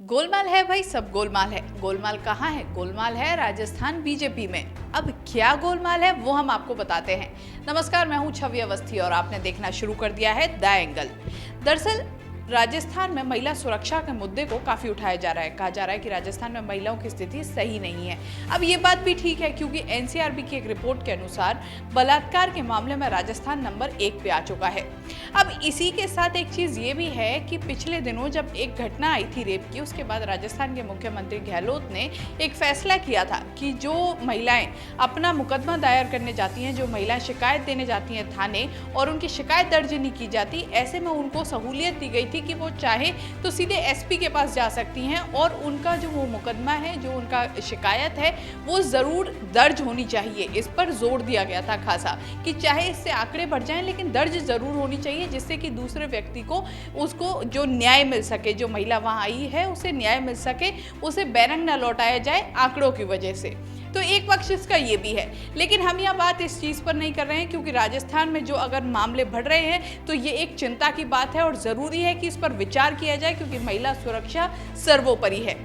गोलमाल है भाई, सब गोलमाल है। गोलमाल कहाँ है? गोलमाल है राजस्थान बीजेपी में। अब क्या गोलमाल है वो हम आपको बताते हैं। नमस्कार, मैं हूं छवि अवस्थी और आपने देखना शुरू कर दिया है द एंगल। दरअसल राजस्थान में महिला सुरक्षा के मुद्दे को काफी उठाया जा रहा है। कहा जा रहा है कि राजस्थान में महिलाओं की स्थिति सही नहीं है। अब ये बात भी ठीक है क्योंकि एनसीआरबी की एक रिपोर्ट के अनुसार बलात्कार के मामले में राजस्थान नंबर 1 पे आ चुका है। अब इसी के साथ एक चीज ये भी है कि पिछले दिनों जब एक घटना आई थी रेप की, उसके बाद राजस्थान के मुख्यमंत्री गहलोत ने एक फैसला किया था कि जो महिलाएं अपना मुकदमा दायर करने जाती हैं, जो महिलाएं शिकायत देने जाती हैं थाने और उनकी शिकायत दर्ज नहीं की जाती, ऐसे में उनको सहूलियत दी गई थी कि वो चाहे तो सीधे एसपी के पास जा सकती हैं और उनका जो वो मुकदमा है, जो उनका शिकायत है, वो जरूर दर्ज होनी चाहिए। इस पर जोर दिया गया था खासा कि चाहे इससे आंकड़े बढ़ जाएं लेकिन दर्ज जरूर होनी चाहिए, जिससे कि दूसरे व्यक्ति को उसको जो न्याय मिल सके, जो महिला वहां आई है उसे न्याय मिल सके, उसे बैरंग न लौटाया जाए आंकड़ों की वजह से। तो एक पक्ष इसका ये भी है, लेकिन हम यह बात इस चीज पर नहीं कर रहे हैं क्योंकि राजस्थान में जो अगर मामले बढ़ रहे हैं तो ये एक चिंता की बात है और जरूरी है कि इस पर विचार किया जाए क्योंकि महिला सुरक्षा सर्वोपरि है।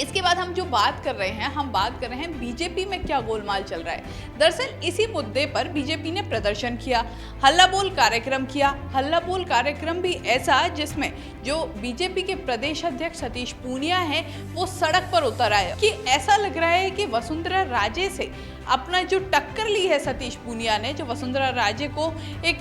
इसके बाद हम जो बात कर रहे हैं, हम बात कर रहे हैं बीजेपी में क्या गोलमाल चल रहा है। दरअसल इसी मुद्दे पर बीजेपी ने प्रदर्शन किया, हल्ला बोल कार्यक्रम किया। हल्ला बोल कार्यक्रम भी ऐसा जिसमें जो बीजेपी के प्रदेश अध्यक्ष सतीश पूनिया हैं वो सड़क पर उतर आए कि ऐसा लग रहा है कि वसुंधरा राजे से अपना जो टक्कर ली है सतीश पूनिया ने, जो वसुंधरा राजे को एक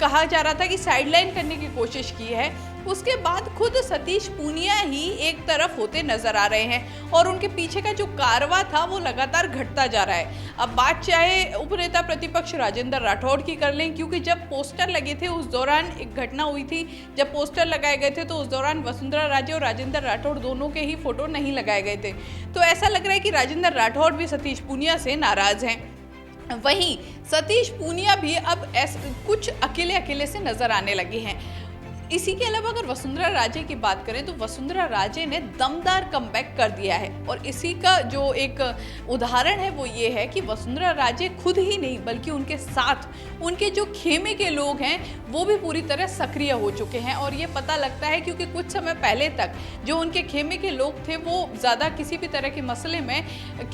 कहा जा रहा था कि साइडलाइन करने की कोशिश की है, उसके बाद खुद सतीश पूनिया ही एक तरफ होते नजर आ रहे हैं और उनके पीछे का जो कारवा था वो लगातार घटता जा रहा है। अब बात चाहे उपनेता प्रतिपक्ष राजेंद्र राठौड़ की कर लें, क्योंकि जब पोस्टर लगे थे उस दौरान एक घटना हुई थी, जब पोस्टर लगाए गए थे तो उस दौरान वसुंधरा राजे और राजेंद्र राठौड़ दोनों के ही फोटो नहीं लगाए गए थे। तो ऐसा लग रहा है कि राजेंद्र राठौड़ भी सतीश पूनिया से नाराज हैं। वहीं सतीश पूनिया भी अब कुछ अकेले अकेले से नजर आने लगे हैं। इसी के अलावा अगर वसुंधरा राजे की बात करें तो वसुंधरा राजे ने दमदार कमबैक कर दिया है और इसी का जो एक उदाहरण है वो ये है कि वसुंधरा राजे खुद ही नहीं बल्कि उनके साथ उनके जो खेमे के लोग हैं वो भी पूरी तरह सक्रिय हो चुके हैं। और ये पता लगता है क्योंकि कुछ समय पहले तक जो उनके खेमे के लोग थे वो ज़्यादा किसी भी तरह के मसले में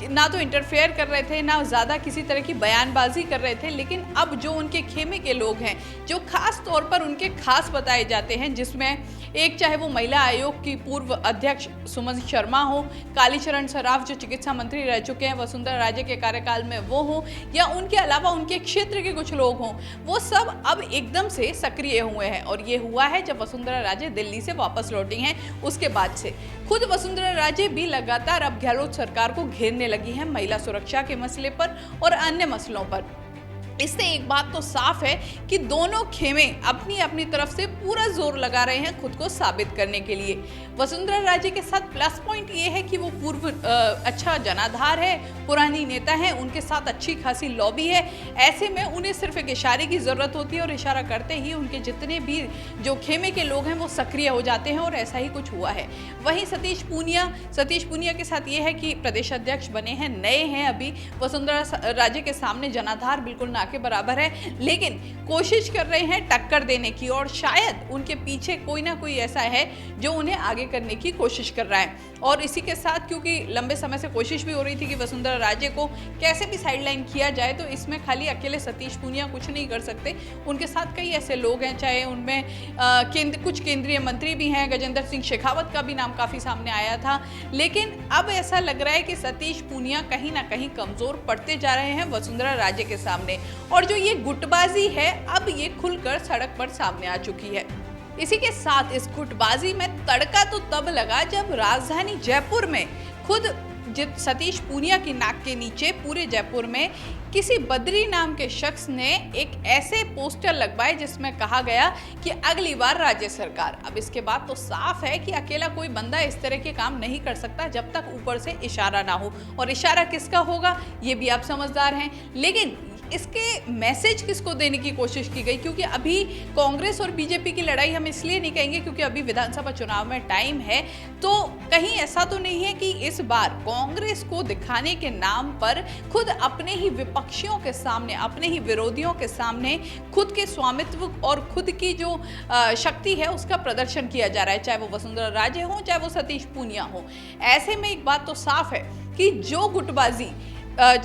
ना तो इंटरफेयर कर रहे थे, ना ज़्यादा किसी तरह की बयानबाजी कर रहे थे। लेकिन अब जो उनके खेमे के लोग हैं, जो खास तौर पर उनके खास बताए जाते हैं, जिसमें एक चाहे वो महिला आयोग की पूर्व अध्यक्ष सुमन शर्मा हो, कालीचरण सराफ जो चिकित्सा मंत्री रह चुके हैं वसुंधरा राजे के कार्यकाल में वो हो, या उनके अलावा उनके क्षेत्र के कुछ लोग हों, वो सब अब एकदम से सक्रिय हुए हैं। और ये हुआ है जब वसुंधरा राजे दिल्ली से वापस लौटी हैं। उसके बाद से खुद वसुंधरा राजे भी लगातार अब गहलोत सरकार को घेरने लगी हैं महिला सुरक्षा के मसले पर और अन्य मसलों पर। इससे एक बात तो साफ है कि दोनों खेमे अपनी अपनी तरफ से पूरा जोर लगा रहे हैं खुद को साबित करने के लिए। वसुंधरा राजे के साथ प्लस पॉइंट ये है कि वो पूर्व अच्छा जनाधार है, पुरानी नेता है, उनके साथ अच्छी खासी लॉबी है। ऐसे में उन्हें सिर्फ एक इशारे की जरूरत होती है और इशारा करते ही उनके जितने भी जो खेमे के लोग हैं वो सक्रिय हो जाते हैं और ऐसा ही कुछ हुआ है। वहीं सतीश पूनिया के साथ ये है कि प्रदेश अध्यक्ष बने हैं, नए हैं अभी। वसुंधरा राजे के सामने जनाधार बिल्कुल ना के बराबर है, लेकिन कोशिश कर रहे हैं टक्कर देने की और शायद उनके पीछे कोई ना कोई ऐसा है जो उन्हें आगे करने की कोशिश कर रहा है। और इसी के साथ क्योंकि लंबे समय से कोशिश भी हो रही थी कि वसुंधरा राजे को कैसे भी साइडलाइन किया जाए, तो इसमें खाली अकेले सतीश पूनिया कुछ नहीं कर सकते। उनके साथ कई ऐसे लोग हैं, चाहे उनमें कुछ केंद्रीय मंत्री भी हैं, गजेंद्र सिंह शेखावत का भी नाम काफी सामने आया था। लेकिन अब ऐसा लग रहा है कि सतीश पूनिया कहीं ना कहीं कमजोर पड़ते जा रहे हैं वसुंधरा राजे के सामने, और जो ये गुटबाजी है अब ये खुलकर सड़क पर सामने आ चुकी है। इसी के साथ इस गुटबाजी में तड़का तो तब लगा जब राजधानी जयपुर में खुद सतीश पूनिया की नाक के नीचे पूरे जयपुर में किसी बद्री नाम के शख्स ने एक ऐसे पोस्टर लगवाए जिसमें कहा गया कि अगली बार राज्य सरकार। अब इसके बाद तो साफ है कि अकेला कोई बंदा इस तरह के काम नहीं कर सकता जब तक ऊपर से इशारा ना हो, और इशारा किसका होगा ये भी आप समझदार हैं। लेकिन इसके मैसेज किसको देने की कोशिश की गई? क्योंकि अभी कांग्रेस और बीजेपी की लड़ाई हम इसलिए नहीं कहेंगे क्योंकि अभी विधानसभा चुनाव में टाइम है, तो कहीं ऐसा तो नहीं है कि इस बार कांग्रेस को दिखाने के नाम पर खुद अपने ही विपक्षियों के सामने, अपने ही विरोधियों के सामने खुद के स्वामित्व और खुद की जो शक्ति है उसका प्रदर्शन किया जा रहा है, चाहे वो वसुंधरा राजे हो, चाहे वो सतीश पूनिया हो। ऐसे में एक बात तो साफ है कि जो गुटबाजी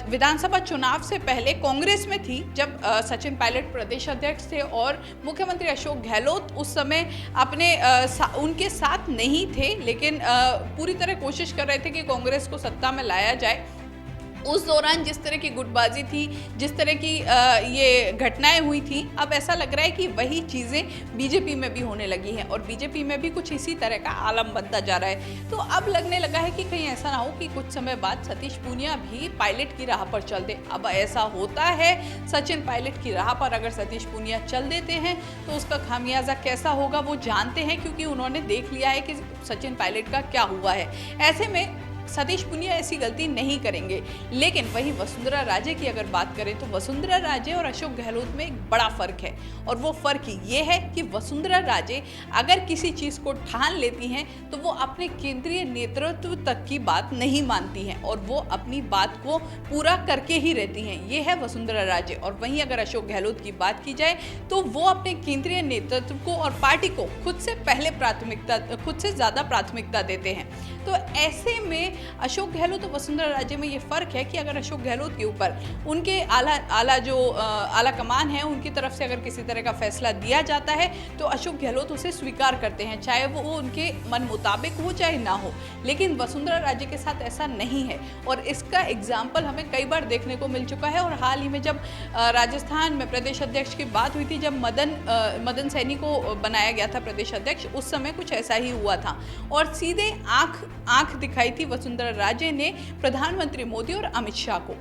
विधानसभा चुनाव से पहले कांग्रेस में थी, जब सचिन पायलट प्रदेश अध्यक्ष थे और मुख्यमंत्री अशोक गहलोत उस समय अपने उनके साथ नहीं थे, लेकिन पूरी तरह कोशिश कर रहे थे कि कांग्रेस को सत्ता में लाया जाए। उस दौरान जिस तरह की गुटबाजी थी, जिस तरह की ये घटनाएं हुई थी, अब ऐसा लग रहा है कि वही चीज़ें बीजेपी में भी होने लगी हैं और बीजेपी में भी कुछ इसी तरह का आलम बनता जा रहा है। तो अब लगने लगा है कि कहीं ऐसा ना हो कि कुछ समय बाद सतीश पूनिया भी पायलट की राह पर चल दे। अब ऐसा होता है, सचिन पायलट की राह पर अगर सतीश पूनिया चल देते हैं तो उसका खामियाजा कैसा होगा वो जानते हैं, क्योंकि उन्होंने देख लिया है कि सचिन पायलट का क्या हुआ है। ऐसे में सतीश पूनिया ऐसी गलती नहीं करेंगे। लेकिन वहीं वसुंधरा राजे की अगर बात करें तो वसुंधरा राजे और अशोक गहलोत में एक बड़ा फर्क है, और वो फर्क ये है कि वसुंधरा राजे अगर किसी चीज़ को ठान लेती हैं तो वो अपने केंद्रीय नेतृत्व तक की बात नहीं मानती हैं और वो अपनी बात को पूरा करके ही रहती हैं। ये है वसुंधरा राजे। और वहीं अगर अशोक गहलोत की बात की जाए तो वो अपने केंद्रीय नेतृत्व को और पार्टी को खुद से पहले प्राथमिकता, खुद से ज़्यादा प्राथमिकता देते हैं। तो ऐसे में अशोक गहलोत और वसुंधरा राजे में ये फ़र्क है कि अगर अशोक गहलोत के ऊपर उनके आला कमान है, उनकी तरफ से अगर किसी तरह का फैसला दिया जाता है तो अशोक गहलोत उसे स्वीकार करते हैं, चाहे वो उनके मन मुताबिक हो चाहे ना हो। लेकिन वसुंधरा राजे के साथ ऐसा नहीं है और इसका एग्जाम्पल हमें कई बार देखने को मिल चुका है। और हाल ही में जब राजस्थान में प्रदेश अध्यक्ष की बात हुई थी, जब मदन सैनी को बनाया गया था प्रदेश अध्यक्ष, उस समय कुछ ऐसा ही हुआ था और सीधे आंख दिखाई थी वसुंधरा राजे ने प्रधानमंत्री मोदी और अमित शाह को।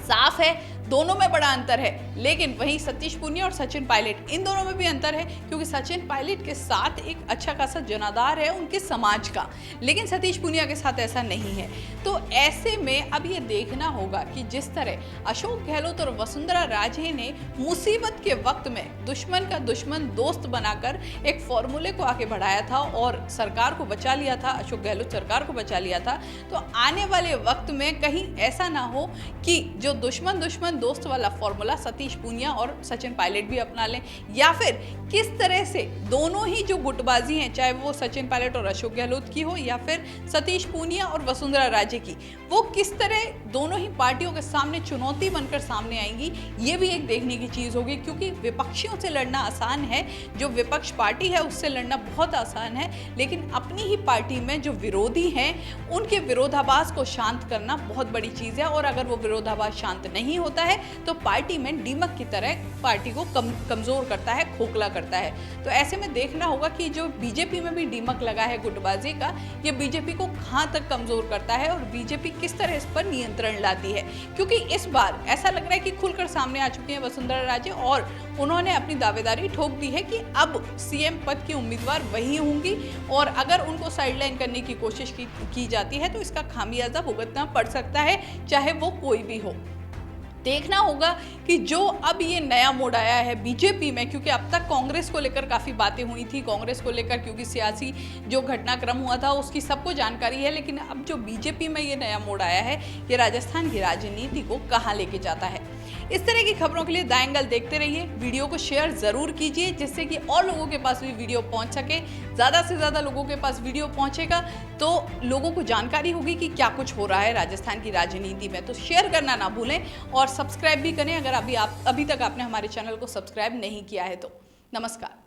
साफ है दोनों में बड़ा अंतर है, लेकिन वहीं सतीश पूनिया और सचिन पायलट, इन दोनों में भी अंतर है क्योंकि सचिन पायलट के साथ एक अच्छा खासा जनाधार है उनके समाज का, लेकिन सतीश पूनिया के साथ ऐसा नहीं है। तो ऐसे में अब ये देखना होगा कि जिस तरह अशोक गहलोत और वसुंधरा राजे ने मुसीबत के वक्त में दुश्मन का दुश्मन दोस्त बनाकर एक फॉर्मूले को आगे बढ़ाया था और सरकार को बचा लिया था, अशोक गहलोत सरकार को बचा लिया था, तो आने वाले वक्त में कहीं ऐसा ना हो कि जो दुश्मन दोस्त वाला फॉर्मूला सतीश पूनिया और सचिन पायलट भी अपना लें, या फिर किस तरह से दोनों ही जो गुटबाजी हैं, चाहे वो सचिन पायलट और अशोक गहलोत की हो या फिर सतीश पूनिया और वसुंधरा राजे की, वो किस तरह दोनों ही पार्टियों के सामने चुनौती बनकर सामने आएंगी, ये भी एक देखने की चीज़ होगी। क्योंकि विपक्षियों से लड़ना आसान है, जो विपक्ष पार्टी है उससे लड़ना बहुत आसान है, लेकिन अपनी ही पार्टी में जो विरोधी हैं उनके विरोधाभास को शांत करना बहुत बड़ी चीज़ है। और अगर वो विरोधाभास शांत नहीं होता है तो पार्टी में दीमक की तरह पार्टी को कमजोर करता है, खोखला करता है। तो ऐसे में देखना होगा कि जो बीजेपी में भी दीमक लगा है गुटबाजी का, ये बीजेपी को कहां तक कमजोर करता है और बीजेपी किस तरह इस पर नियंत्रण लाती है। क्योंकि इस बार ऐसा लग रहा है कि खुलकर सामने आ चुकी हैं वसुंधरा राजे और उन्होंने अपनी दावेदारी ठोक दी है कि अब सीएम पद की उम्मीदवार वही होंगी और अगर उनको साइडलाइन करने की कोशिश की जाती है तो इसका खामियाजा भुगतना पड़ सकता है, चाहे वो कोई भी हो। देखना होगा कि जो अब ये नया मोड़ आया है बीजेपी में, क्योंकि अब तक कांग्रेस को लेकर काफ़ी बातें हुई थी, कांग्रेस को लेकर क्योंकि सियासी जो घटनाक्रम हुआ था उसकी सबको जानकारी है, लेकिन अब जो बीजेपी में ये नया मोड़ आया है, ये राजस्थान की राजनीति को कहाँ लेके जाता है। इस तरह की खबरों के लिए द एंगल देखते रहिए, वीडियो को शेयर ज़रूर कीजिए जिससे कि और लोगों के पास भी वीडियो पहुंच सके। ज़्यादा से ज़्यादा लोगों के पास वीडियो पहुंचेगा तो लोगों को जानकारी होगी कि क्या कुछ हो रहा है राजस्थान की राजनीति में। तो शेयर करना ना भूलें और सब्सक्राइब भी करें अगर अभी तक आपने हमारे चैनल को सब्सक्राइब नहीं किया है तो। नमस्कार।